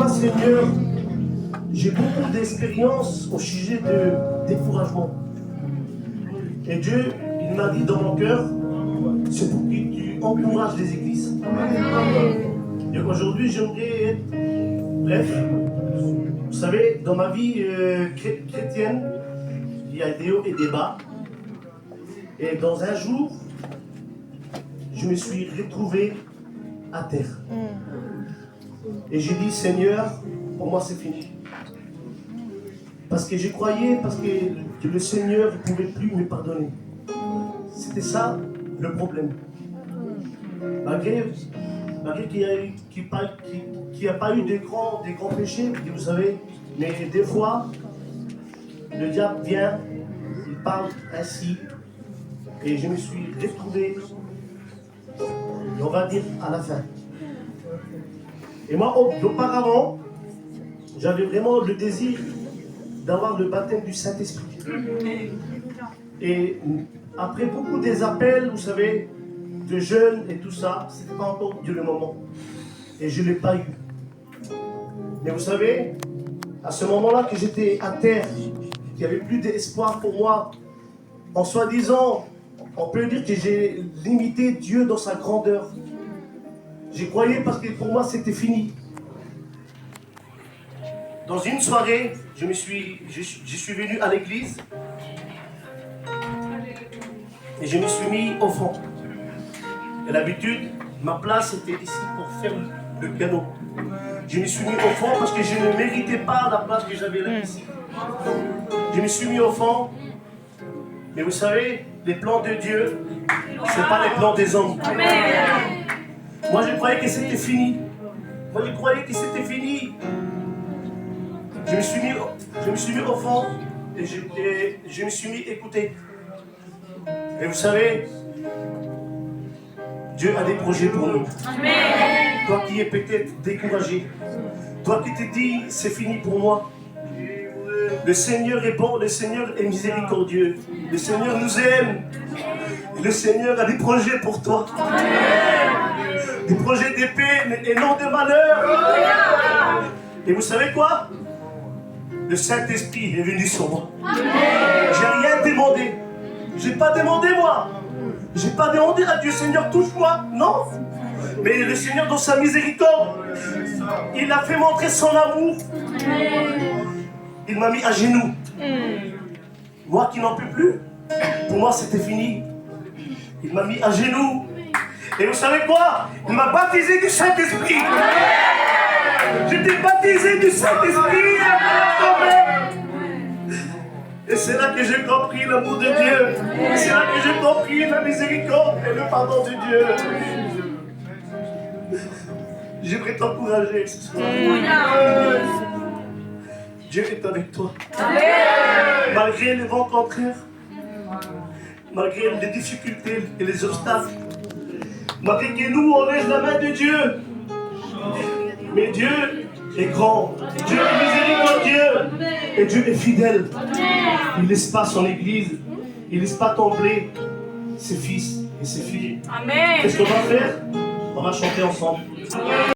quoi, Seigneur, j'ai beaucoup d'expérience au sujet de découragement. Et Dieu, il m'a dit dans mon cœur, c'est pour que tu encourages les églises. Et aujourd'hui, j'aimerais être bref. Vous savez, dans ma vie chrétienne, il y a des hauts et des bas. Et dans un jour, je me suis retrouvé à terre. Et j'ai dit, Seigneur, pour moi c'est fini. Parce que je croyais, que le Seigneur ne pouvait plus me pardonner. C'était ça le problème. Malgré qu'il n'y a pas eu de grands péchés, vous savez, mais des fois, le diable vient, il parle ainsi, et je me suis retrouvé, on va dire, à la fin. Et moi, auparavant, j'avais vraiment le désir d'avoir le baptême du Saint-Esprit. Et après beaucoup des appels, vous savez, de jeunes et tout ça, ce n'était pas encore le moment. Et je ne l'ai pas eu. Mais vous savez, à ce moment-là que j'étais à terre, qu'il n'y avait plus d'espoir pour moi, en soi-disant, on peut dire que j'ai limité Dieu dans sa grandeur. J'y croyais parce que pour moi c'était fini. Dans une soirée, je suis venu à l'église et je me suis mis au fond. Et d'habitude, ma place était ici pour faire le piano. Je me suis mis au fond parce que je ne méritais pas la place que j'avais là ici. Je me suis mis au fond. Mais vous savez, les plans de Dieu, ce n'est pas les plans des hommes. Moi, je croyais que c'était fini. Je me suis mis au fond et je me suis mis à écouter. Et vous savez, Dieu a des projets pour nous. Amen. Toi qui es peut-être découragé, toi qui te dis c'est fini pour moi. Le Seigneur est bon, le Seigneur est miséricordieux. Le Seigneur nous aime. Le Seigneur a des projets pour toi. Amen. Des projets de paix et non de malheur. Et vous savez quoi? Le Saint-Esprit est venu sur moi. J'ai rien demandé. J'ai pas demandé moi. J'ai pas demandé à Dieu, Seigneur, touche-moi. Non. Mais le Seigneur, dans sa miséricorde, il a fait montrer son amour. Il m'a mis à genoux. Moi qui n'en peux plus, pour moi c'était fini. Il m'a mis à genoux. Et vous savez quoi? Il m'a baptisé du Saint-Esprit. J'étais baptisé du Saint-Esprit. Et c'est là que j'ai compris l'amour de Dieu. C'est là que j'ai compris la miséricorde et le pardon de Dieu. J'aimerais t'encourager ce soir. Dieu est avec toi. Malgré les vents contraires, malgré les difficultés et les obstacles, malgré que nous on laisse la main de Dieu. Mais Dieu est grand, Dieu est miséricordieux et Dieu est fidèle. Il ne laisse pas son église, il ne laisse pas tomber ses fils et ses filles. Qu'est-ce qu'on va faire? On va chanter ensemble.